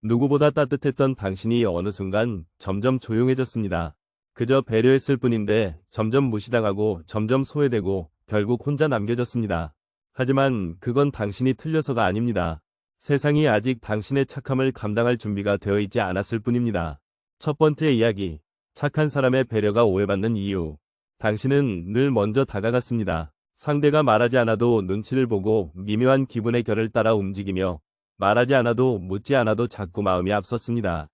누구보다 따뜻했던 당신이 어느 순간 점점 조용해졌습니다. 그저 배려했을 뿐인데 점점 무시당하고 점점 소외되고 결국 혼자 남겨졌습니다. 하지만 그건 당신이 틀려서가 아닙니다. 세상이 아직 당신의 착함을 감당할 준비가 되어 있지 않았을 뿐입니다. 첫 번째 이야기. 착한 사람의 배려가 오해받는 이유. 당신은 늘 먼저 다가갔습니다. 상대가 말하지 않아도 눈치를 보고 미묘한 기분의 결을 따라 움직이며 말하지 않아도 묻지 않아도 자꾸 마음이 앞섰습니다.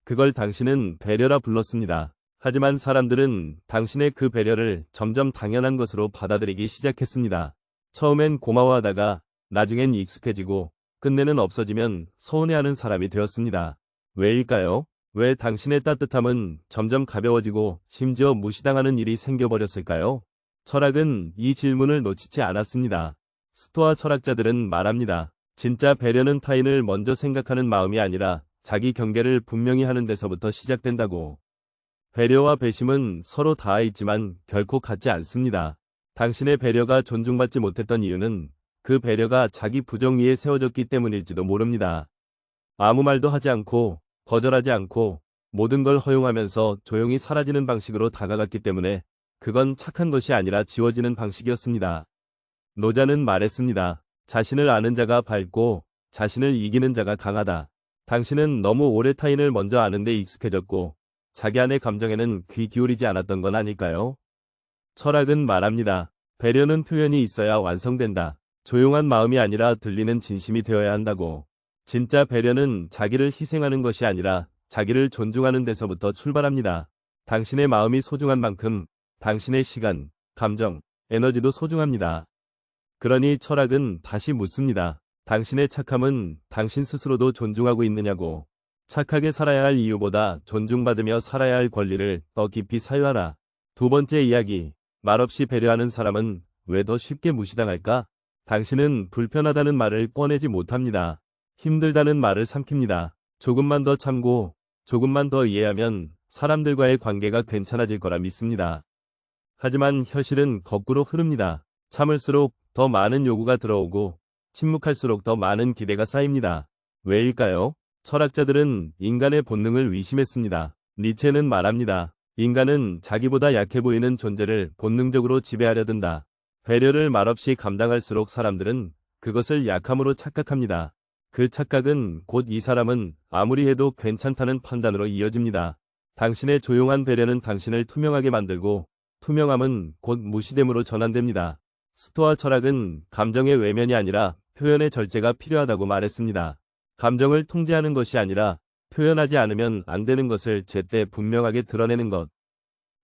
그걸 당신은 배려라 불렀습니다. 하지만 사람들은 당신의 그 배려를 점점 당연한 것으로 받아들이기 시작했습니다. 처음엔 고마워하다가 나중엔 익숙해지고 끝내는 없어지면 서운해하는 사람이 되었습니다. 왜일까요? 왜 당신의 따뜻함은 점점 가벼워지고 심지어 무시당하는 일이 생겨버렸을까요? 철학은 이 질문을 놓치지 않았습니다. 스토아 철학자들은 말합니다. 진짜 배려는 타인을 먼저 생각하는 마음이 아니라 자기 경계를 분명히 하는 데서부터 시작된다고. 배려와 배심은 서로 닿아 있지만 결코 같지 않습니다. 당신의 배려가 존중받지 못했던 이유는 그 배려가 자기 부정 위에 세워졌기 때문일지도 모릅니다. 아무 말도 하지 않고 거절하지 않고 모든 걸 허용하면서 조용히 사라지는 방식으로 다가갔기 때문에 그건 착한 것이 아니라 지워지는 방식이었습니다. 노자는 말했습니다. 자신을 아는 자가 밝고 자신을 이기는 자가 강하다. 당신은 너무 오래 타인을 먼저 아는 데 익숙해졌고 자기 안의 감정에는 귀 기울이지 않았던 건 아닐까요? 철학은 말합니다. 배려는 표현이 있어야 완성된다. 조용한 마음이 아니라 들리는 진심이 되어야 한다고. 진짜 배려는 자기를 희생하는 것이 아니라 자기를 존중하는 데서부터 출발합니다. 당신의 마음이 소중한 만큼 당신의 시간, 감정, 에너지도 소중합니다. 그러니 철학은 다시 묻습니다. 당신의 착함은 당신 스스로도 존중하고 있느냐고. 착하게 살아야 할 이유보다 존중받으며 살아야 할 권리를 더 깊이 사유하라. 두 번째 이야기. 말없이 배려하는 사람은 왜 더 쉽게 무시당할까? 당신은 불편하다는 말을 꺼내지 못합니다. 힘들다는 말을 삼킵니다. 조금만 더 참고 조금만 더 이해하면 사람들과의 관계가 괜찮아질 거라 믿습니다. 하지만 현실은 거꾸로 흐릅니다. 참을수록 더 많은 요구가 들어오고 침묵할수록 더 많은 기대가 쌓입니다. 왜일까요? 철학자들은 인간의 본능을 의심했습니다. 니체는 말합니다. 인간은 자기보다 약해 보이는 존재를 본능적으로 지배하려 든다. 배려를 말없이 감당할수록 사람들은 그것을 약함으로 착각합니다. 그 착각은 곧 이 사람은 아무리 해도 괜찮다는 판단으로 이어집니다. 당신의 조용한 배려는 당신을 투명하게 만들고 투명함은 곧 무시됨으로 전환됩니다. 스토아 철학은 감정의 외면이 아니라 표현의 절제가 필요하다고 말했습니다. 감정을 통제하는 것이 아니라 표현하지 않으면 안 되는 것을 제때 분명하게 드러내는 것.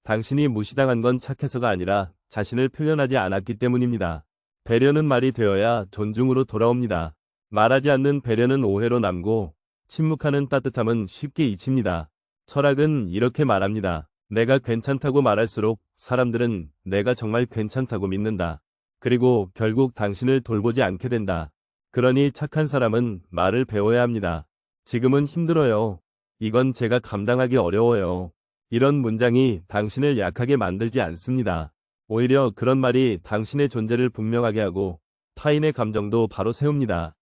당신이 무시당한 건 착해서가 아니라 자신을 표현하지 않았기 때문입니다. 배려는 말이 되어야 존중으로 돌아옵니다. 말하지 않는 배려는 오해로 남고 침묵하는 따뜻함은 쉽게 잊힙니다. 철학은 이렇게 말합니다. 내가 괜찮다고 말할수록 사람들은 내가 정말 괜찮다고 믿는다. 그리고 결국 당신을 돌보지 않게 된다. 그러니 착한 사람은 말을 배워야 합니다. 지금은 힘들어요. 이건 제가 감당하기 어려워요. 이런 문장이 당신을 약하게 만들지 않습니다. 오히려 그런 말이 당신의 존재를 분명하게 하고 타인의 감정도 바로 세웁니다.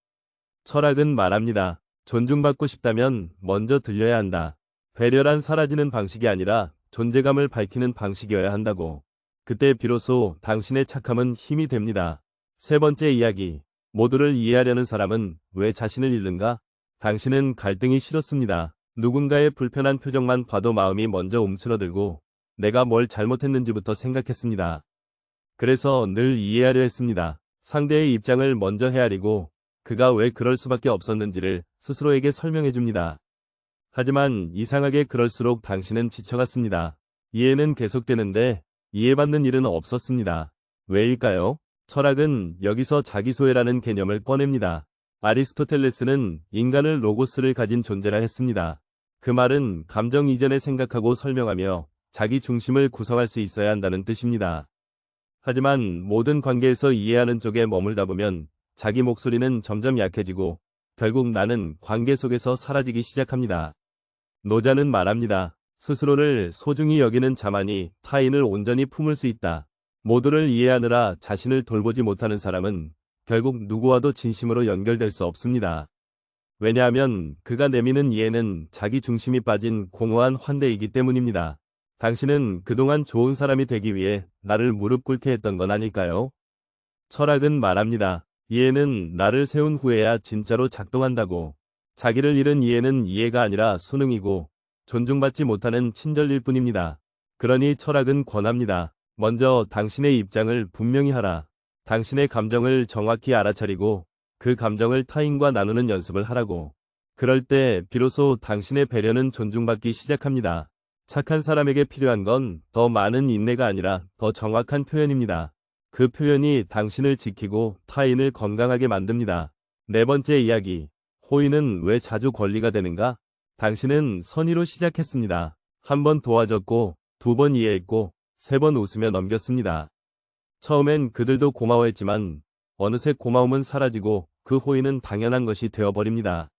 철학은 말합니다. 존중받고 싶다면 먼저 들려야 한다. 배려란 사라지는 방식이 아니라 존재감을 밝히는 방식이어야 한다고. 그때 비로소 당신의 착함은 힘이 됩니다. 세 번째 이야기. 모두를 이해하려는 사람은 왜 자신을 잃는가? 당신은 갈등이 싫었습니다. 누군가의 불편한 표정만 봐도 마음이 먼저 움츠러들고 내가 뭘 잘못했는지부터 생각했습니다. 그래서 늘 이해하려 했습니다. 상대의 입장을 먼저 헤아리고 그가 왜 그럴 수밖에 없었는지를 스스로에게 설명해 줍니다. 하지만 이상하게 그럴수록 당신은 지쳐갔습니다. 이해는 계속되는데 이해받는 일은 없었습니다. 왜일까요? 철학은 여기서 자기소외라는 개념을 꺼냅니다. 아리스토텔레스는 인간을 로고스를 가진 존재라 했습니다. 그 말은 감정 이전에 생각하고 설명하며 자기 중심을 구성할 수 있어야 한다는 뜻입니다. 하지만 모든 관계에서 이해하는 쪽에 머물다 보면 자기 목소리는 점점 약해지고 결국 나는 관계 속에서 사라지기 시작합니다. 노자는 말합니다. 스스로를 소중히 여기는 자만이 타인을 온전히 품을 수 있다. 모두를 이해하느라 자신을 돌보지 못하는 사람은 결국 누구와도 진심으로 연결될 수 없습니다. 왜냐하면 그가 내미는 이해는 자기 중심이 빠진 공허한 환대이기 때문입니다. 당신은 그동안 좋은 사람이 되기 위해 나를 무릎 꿇게 했던 건 아닐까요? 철학은 말합니다. 이해는 나를 세운 후에야 진짜로 작동한다고. 자기를 잃은 이해는 이해가 아니라 수능이고 존중받지 못하는 친절일 뿐입니다. 그러니 철학은 권합니다. 먼저 당신의 입장을 분명히 하라. 당신의 감정을 정확히 알아차리고 그 감정을 타인과 나누는 연습을 하라고. 그럴 때 비로소 당신의 배려는 존중받기 시작합니다. 착한 사람에게 필요한 건 더 많은 인내가 아니라 더 정확한 표현입니다. 그 표현이 당신을 지키고 타인을 건강하게 만듭니다. 네 번째 이야기. 호의는 왜 자주 권리가 되는가? 당신은 선의로 시작했습니다. 한 번 도와줬고, 두 번 이해했고, 세 번 웃으며 넘겼습니다. 처음엔 그들도 고마워했지만 어느새 고마움은 사라지고 그 호의는 당연한 것이 되어버립니다.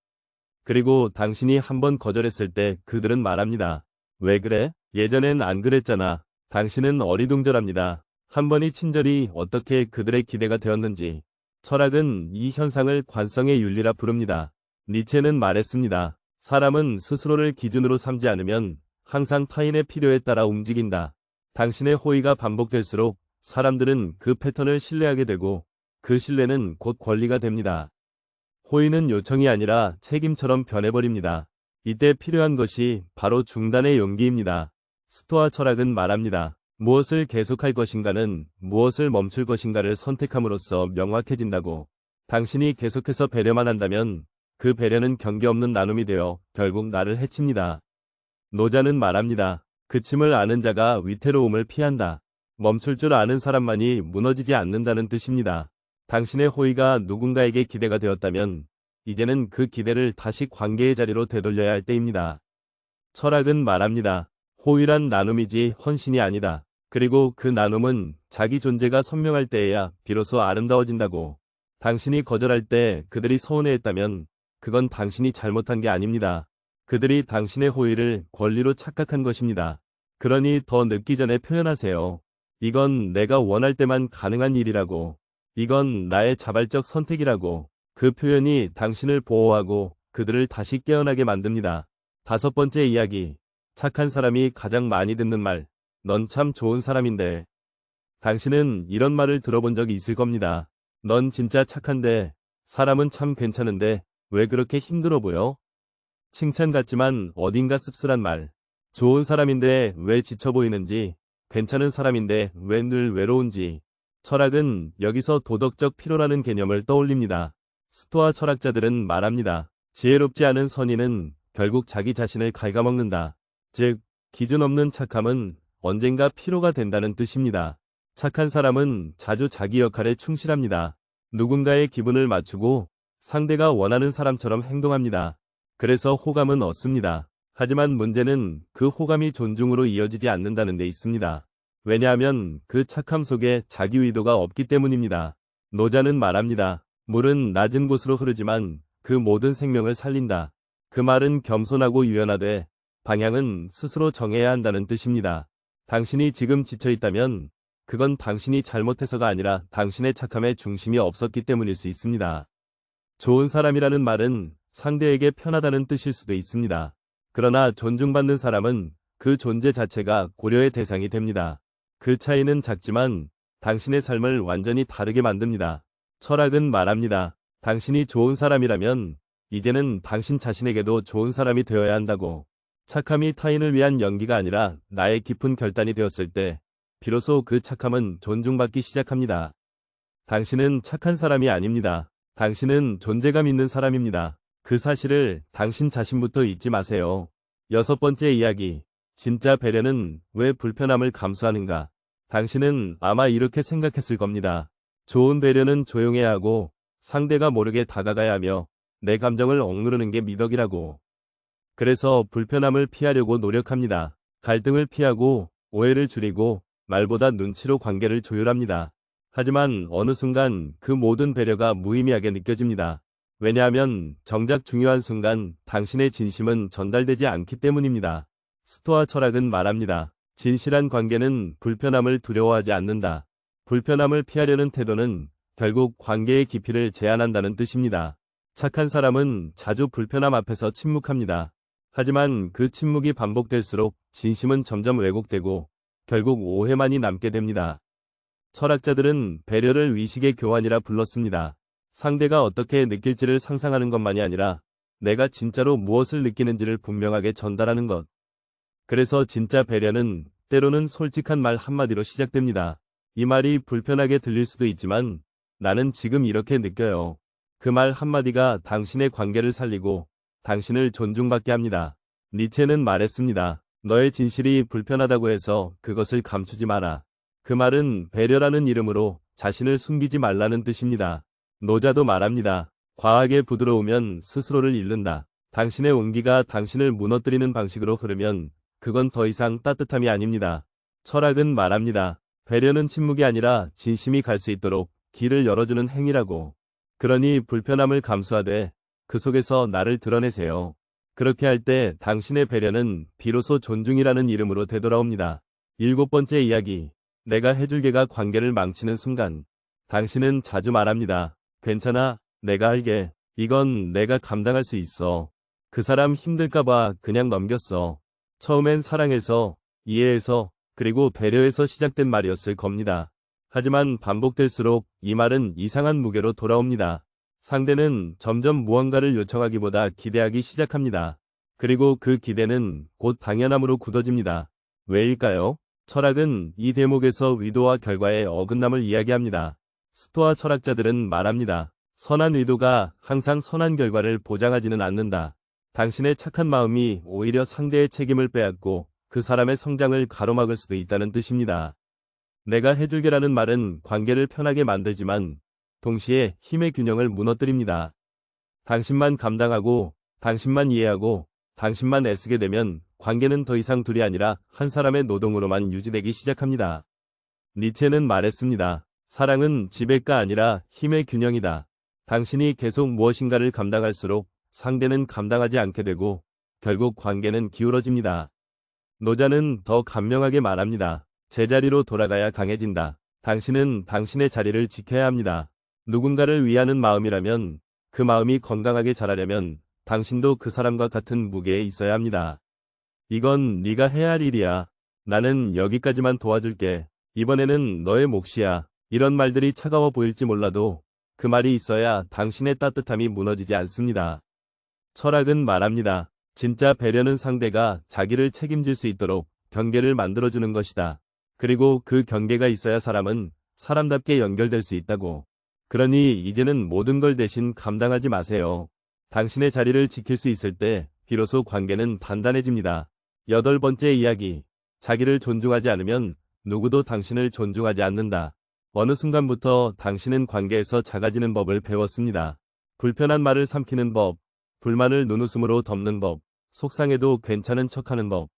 그리고 당신이 한 번 거절했을 때 그들은 말합니다. 왜 그래? 예전엔 안 그랬잖아. 당신은 어리둥절합니다. 한 번의 친절이 어떻게 그들의 기대가 되었는지. 철학은 이 현상을 관성의 윤리라 부릅니다. 니체는 말했습니다. 사람은 스스로를 기준으로 삼지 않으면 항상 타인의 필요에 따라 움직인다. 당신의 호의가 반복될수록 사람들은 그 패턴을 신뢰하게 되고 그 신뢰는 곧 권리가 됩니다. 호의는 요청이 아니라 책임처럼 변해버립니다. 이때 필요한 것이 바로 중단의 용기입니다. 스토아 철학은 말합니다. 무엇을 계속할 것인가는 무엇을 멈출 것인가를 선택함으로써 명확해진다고. 당신이 계속해서 배려만 한다면 그 배려는 경계 없는 나눔이 되어 결국 나를 해칩니다. 노자는 말합니다. 그침을 아는 자가 위태로움을 피한다. 멈출 줄 아는 사람만이 무너지지 않는다는 뜻입니다. 당신의 호의가 누군가에게 기대가 되었다면 이제는 그 기대를 다시 관계의 자리로 되돌려야 할 때입니다. 철학은 말합니다. 호의란 나눔이지 헌신이 아니다. 그리고 그 나눔은 자기 존재가 선명할 때에야 비로소 아름다워진다고. 당신이 거절할 때 그들이 서운해했다면 그건 당신이 잘못한 게 아닙니다. 그들이 당신의 호의를 권리로 착각한 것입니다. 그러니 더 늦기 전에 표현하세요. 이건 내가 원할 때만 가능한 일이라고. 이건 나의 자발적 선택이라고. 그 표현이 당신을 보호하고 그들을 다시 깨어나게 만듭니다. 다섯 번째 이야기. 착한 사람이 가장 많이 듣는 말. 넌 참 좋은 사람인데. 당신은 이런 말을 들어본 적이 있을 겁니다. 넌 진짜 착한데, 사람은 참 괜찮은데, 왜 그렇게 힘들어 보여? 칭찬 같지만 어딘가 씁쓸한 말. 좋은 사람인데 왜 지쳐 보이는지, 괜찮은 사람인데 왜 늘 외로운지. 철학은 여기서 도덕적 필요라는 개념을 떠올립니다. 스토아 철학자들은 말합니다. 지혜롭지 않은 선의는 결국 자기 자신을 갉아먹는다. 즉, 기준 없는 착함은 언젠가 필요가 된다는 뜻입니다. 착한 사람은 자주 자기 역할에 충실합니다. 누군가의 기분을 맞추고 상대가 원하는 사람처럼 행동합니다. 그래서 호감은 얻습니다. 하지만 문제는 그 호감이 존중으로 이어지지 않는다는 데 있습니다. 왜냐하면 그 착함 속에 자기 의도가 없기 때문입니다. 노자는 말합니다. 물은 낮은 곳으로 흐르지만 그 모든 생명을 살린다. 그 말은 겸손하고 유연하되 방향은 스스로 정해야 한다는 뜻입니다. 당신이 지금 지쳐있다면 그건 당신이 잘못해서가 아니라 당신의 착함에 중심이 없었기 때문일 수 있습니다. 좋은 사람이라는 말은 상대에게 편하다는 뜻일 수도 있습니다. 그러나 존중받는 사람은 그 존재 자체가 고려의 대상이 됩니다. 그 차이는 작지만 당신의 삶을 완전히 다르게 만듭니다. 철학은 말합니다. 당신이 좋은 사람이라면 이제는 당신 자신에게도 좋은 사람이 되어야 한다고. 착함이 타인을 위한 연기가 아니라 나의 깊은 결단이 되었을 때 비로소 그 착함은 존중받기 시작합니다. 당신은 착한 사람이 아닙니다. 당신은 존재감 있는 사람입니다. 그 사실을 당신 자신부터 잊지 마세요. 여섯 번째 이야기. 진짜 배려는 왜 불편함을 감수하는가? 당신은 아마 이렇게 생각했을 겁니다. 좋은 배려는 조용해야 하고 상대가 모르게 다가가야 하며 내 감정을 억누르는 게 미덕이라고. 그래서 불편함을 피하려고 노력합니다. 갈등을 피하고 오해를 줄이고 말보다 눈치로 관계를 조율합니다. 하지만 어느 순간 그 모든 배려가 무의미하게 느껴집니다. 왜냐하면 정작 중요한 순간 당신의 진심은 전달되지 않기 때문입니다. 스토아 철학은 말합니다. 진실한 관계는 불편함을 두려워하지 않는다. 불편함을 피하려는 태도는 결국 관계의 깊이를 제한한다는 뜻입니다. 착한 사람은 자주 불편함 앞에서 침묵합니다. 하지만 그 침묵이 반복될수록 진심은 점점 왜곡되고 결국 오해만이 남게 됩니다. 철학자들은 배려를 의식의 교환이라 불렀습니다. 상대가 어떻게 느낄지를 상상하는 것만이 아니라 내가 진짜로 무엇을 느끼는지를 분명하게 전달하는 것. 그래서 진짜 배려는 때로는 솔직한 말 한마디로 시작됩니다. 이 말이 불편하게 들릴 수도 있지만 나는 지금 이렇게 느껴요. 그 말 한마디가 당신의 관계를 살리고 당신을 존중받게 합니다. 니체는 말했습니다. 너의 진실이 불편하다고 해서 그것을 감추지 마라. 그 말은 배려라는 이름으로 자신을 숨기지 말라는 뜻입니다. 노자도 말합니다. 과하게 부드러우면 스스로를 잃는다. 당신의 온기가 당신을 무너뜨리는 방식으로 흐르면 그건 더 이상 따뜻함이 아닙니다. 철학은 말합니다. 배려는 침묵이 아니라 진심이 갈 수 있도록 길을 열어주는 행위라고. 그러니 불편함을 감수하되 그 속에서 나를 드러내세요. 그렇게 할 때 당신의 배려는 비로소 존중이라는 이름으로 되돌아옵니다. 7번째 이야기. 내가 해줄게가 관계를 망치는 순간. 당신은 자주 말합니다. 괜찮아, 내가 할게. 이건 내가 감당할 수 있어. 그 사람 힘들까봐 그냥 넘겼어. 처음엔 사랑해서, 이해해서, 그리고 배려해서 시작된 말이었을 겁니다. 하지만 반복될수록 이 말은 이상한 무게로 돌아옵니다. 상대는 점점 무언가를 요청하기보다 기대하기 시작합니다. 그리고 그 기대는 곧 당연함으로 굳어집니다. 왜일까요? 철학은 이 대목에서 의도와 결과의 어긋남을 이야기합니다. 스토아 철학자들은 말합니다. 선한 의도가 항상 선한 결과를 보장하지는 않는다. 당신의 착한 마음이 오히려 상대의 책임을 빼앗고 그 사람의 성장을 가로막을 수도 있다는 뜻입니다. 내가 해줄게라는 말은 관계를 편하게 만들지만 동시에 힘의 균형을 무너뜨립니다. 당신만 감당하고 당신만 이해하고 당신만 애쓰게 되면 관계는 더 이상 둘이 아니라 한 사람의 노동으로만 유지되기 시작합니다. 니체는 말했습니다. 사랑은 지배가 아니라 힘의 균형이다. 당신이 계속 무엇인가를 감당할수록 상대는 감당하지 않게 되고 결국 관계는 기울어집니다. 노자는 더 간명하게 말합니다. 제자리로 돌아가야 강해진다. 당신은 당신의 자리를 지켜야 합니다. 누군가를 위하는 마음이라면 그 마음이 건강하게 자라려면 당신도 그 사람과 같은 무게에 있어야 합니다. 이건 네가 해야 할 일이야. 나는 여기까지만 도와줄게. 이번에는 너의 몫이야. 이런 말들이 차가워 보일지 몰라도 그 말이 있어야 당신의 따뜻함이 무너지지 않습니다. 철학은 말합니다. 진짜 배려는 상대가 자기를 책임질 수 있도록 경계를 만들어주는 것이다. 그리고 그 경계가 있어야 사람은 사람답게 연결될 수 있다고. 그러니 이제는 모든 걸 대신 감당하지 마세요. 당신의 자리를 지킬 수 있을 때 비로소 관계는 단단해집니다. 8번째 이야기. 자기를 존중하지 않으면 누구도 당신을 존중하지 않는다. 어느 순간부터 당신은 관계에서 작아지는 법을 배웠습니다. 불편한 말을 삼키는 법, 불만을 눈웃음으로 덮는 법, 속상해도 괜찮은 척하는 법.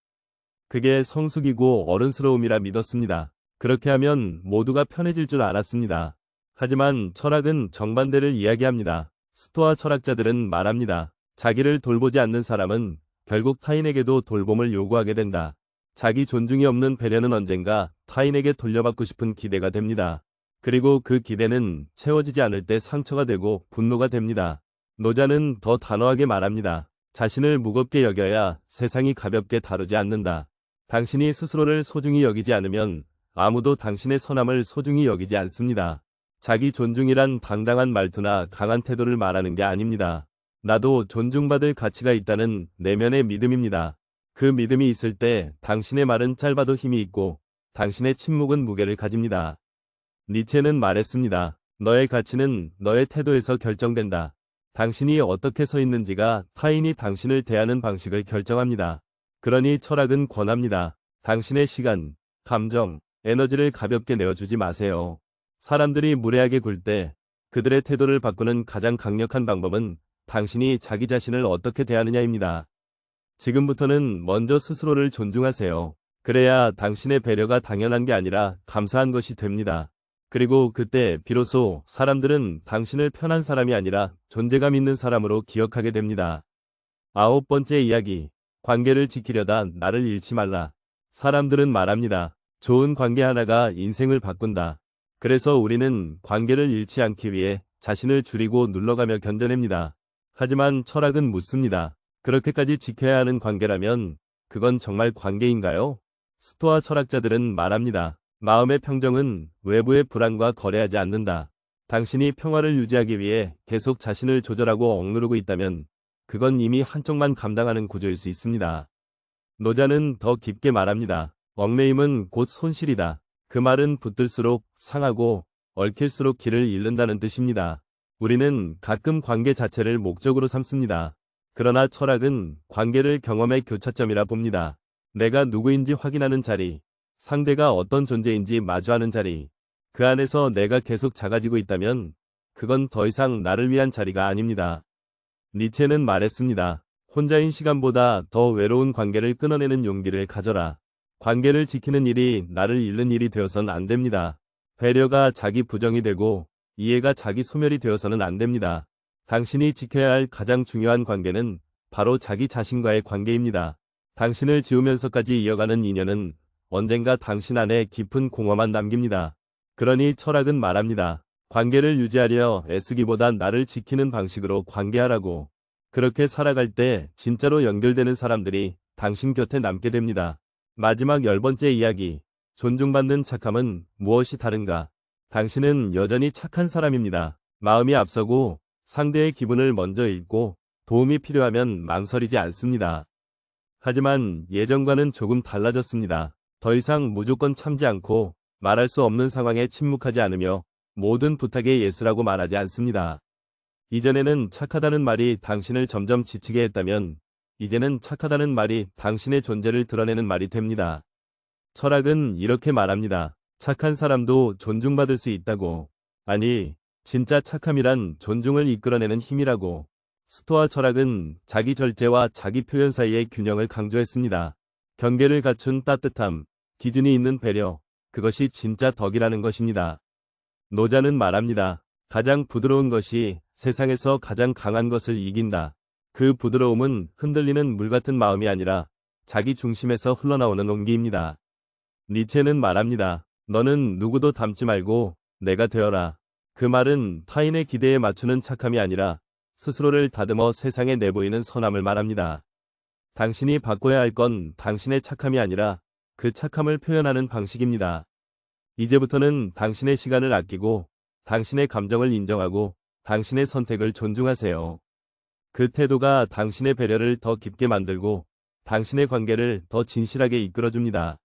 그게 성숙이고 어른스러움이라 믿었습니다. 그렇게 하면 모두가 편해질 줄 알았습니다. 하지만 철학은 정반대를 이야기합니다. 스토아 철학자들은 말합니다. 자기를 돌보지 않는 사람은 결국 타인에게도 돌봄을 요구하게 된다. 자기 존중이 없는 배려는 언젠가 타인에게 돌려받고 싶은 기대가 됩니다. 그리고 그 기대는 채워지지 않을 때 상처가 되고 분노가 됩니다. 노자는 더 단호하게 말합니다. 자신을 무겁게 여겨야 세상이 가볍게 다루지 않는다. 당신이 스스로를 소중히 여기지 않으면 아무도 당신의 선함을 소중히 여기지 않습니다. 자기 존중이란 당당한 말투나 강한 태도를 말하는 게 아닙니다. 나도 존중받을 가치가 있다는 내면의 믿음입니다. 그 믿음이 있을 때 당신의 말은 짧아도 힘이 있고 당신의 침묵은 무게를 가집니다. 니체는 말했습니다. 너의 가치는 너의 태도에서 결정된다. 당신이 어떻게 서 있는지가 타인이 당신을 대하는 방식을 결정합니다. 그러니 철학은 권합니다. 당신의 시간, 감정, 에너지를 가볍게 내어주지 마세요. 사람들이 무례하게 굴 때 그들의 태도를 바꾸는 가장 강력한 방법은 당신이 자기 자신을 어떻게 대하느냐입니다. 지금부터는 먼저 스스로를 존중하세요. 그래야 당신의 배려가 당연한 게 아니라 감사한 것이 됩니다. 그리고 그때 비로소 사람들은 당신을 편한 사람이 아니라 존재감 있는 사람으로 기억하게 됩니다. 9번째 이야기. 관계를 지키려다 나를 잃지 말라. 사람들은 말합니다. 좋은 관계 하나가 인생을 바꾼다. 그래서 우리는 관계를 잃지 않기 위해 자신을 줄이고 눌러가며 견뎌냅니다. 하지만 철학은 묻습니다. 그렇게까지 지켜야 하는 관계라면 그건 정말 관계인가요? 스토아 철학자들은 말합니다. 마음의 평정은 외부의 불안과 거래하지 않는다. 당신이 평화를 유지하기 위해 계속 자신을 조절하고 억누르고 있다면 그건 이미 한쪽만 감당하는 구조일 수 있습니다. 노자는 더 깊게 말합니다. 얽매임은 곧 손실이다. 그 말은 붙들수록 상하고 얽힐수록 길을 잃는다는 뜻입니다. 우리는 가끔 관계 자체를 목적으로 삼습니다. 그러나 철학은 관계를 경험의 교차점이라 봅니다. 내가 누구인지 확인하는 자리, 상대가 어떤 존재인지 마주하는 자리, 그 안에서 내가 계속 작아지고 있다면 그건 더 이상 나를 위한 자리가 아닙니다. 니체는 말했습니다. 혼자인 시간보다 더 외로운 관계를 끊어내는 용기를 가져라. 관계를 지키는 일이 나를 잃는 일이 되어선 안 됩니다. 배려가 자기 부정이 되고 이해가 자기 소멸이 되어서는 안 됩니다. 당신이 지켜야 할 가장 중요한 관계는 바로 자기 자신과의 관계입니다. 당신을 지우면서까지 이어가는 인연은 언젠가 당신 안에 깊은 공허만 남깁니다. 그러니 철학은 말합니다. 관계를 유지하려 애쓰기보단 나를 지키는 방식으로 관계하라고. 그렇게 살아갈 때 진짜로 연결되는 사람들이 당신 곁에 남게 됩니다. 마지막 10번째 이야기. 존중받는 착함은 무엇이 다른가? 당신은 여전히 착한 사람입니다. 마음이 앞서고 상대의 기분을 먼저 읽고 도움이 필요하면 망설이지 않습니다. 하지만 예전과는 조금 달라졌습니다. 더 이상 무조건 참지 않고 말할 수 없는 상황에 침묵하지 않으며 모든 부탁에 예스라고 말하지 않습니다. 이전에는 착하다는 말이 당신을 점점 지치게 했다면 이제는 착하다는 말이 당신의 존재를 드러내는 말이 됩니다. 철학은 이렇게 말합니다. 착한 사람도 존중받을 수 있다고. 아니, 진짜 착함이란 존중을 이끌어내는 힘이라고. 스토아 철학은 자기 절제와 자기 표현 사이의 균형을 강조했습니다. 경계를 갖춘 따뜻함, 기준이 있는 배려, 그것이 진짜 덕이라는 것입니다. 노자는 말합니다. 가장 부드러운 것이 세상에서 가장 강한 것을 이긴다. 그 부드러움은 흔들리는 물 같은 마음이 아니라 자기 중심에서 흘러나오는 온기입니다. 니체는 말합니다. 너는 누구도 닮지 말고 내가 되어라. 그 말은 타인의 기대에 맞추는 착함이 아니라 스스로를 다듬어 세상에 내보이는 선함을 말합니다. 당신이 바꿔야 할 건 당신의 착함이 아니라 그 착함을 표현하는 방식입니다. 이제부터는 당신의 시간을 아끼고 당신의 감정을 인정하고 당신의 선택을 존중하세요. 그 태도가 당신의 배려를 더 깊게 만들고 당신의 관계를 더 진실하게 이끌어줍니다.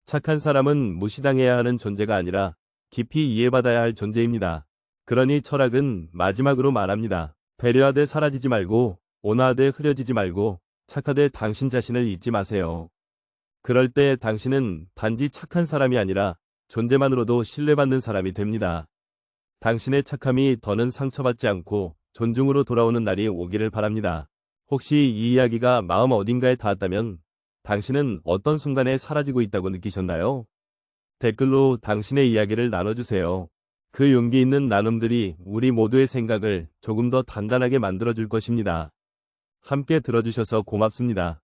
착한 사람은 무시당해야 하는 존재가 아니라 깊이 이해받아야 할 존재입니다. 그러니 철학은 마지막으로 말합니다. 배려하되 사라지지 말고 온화하되 흐려지지 말고 착하되 당신 자신을 잊지 마세요. 그럴 때 당신은 단지 착한 사람이 아니라 존재만으로도 신뢰받는 사람이 됩니다. 당신의 착함이 더는 상처받지 않고 존중으로 돌아오는 날이 오기를 바랍니다. 혹시 이 이야기가 마음 어딘가에 닿았다면 당신은 어떤 순간에 사라지고 있다고 느끼셨나요? 댓글로 당신의 이야기를 나눠주세요. 그 용기 있는 나눔들이 우리 모두의 생각을 조금 더 단단하게 만들어줄 것입니다. 함께 들어주셔서 고맙습니다.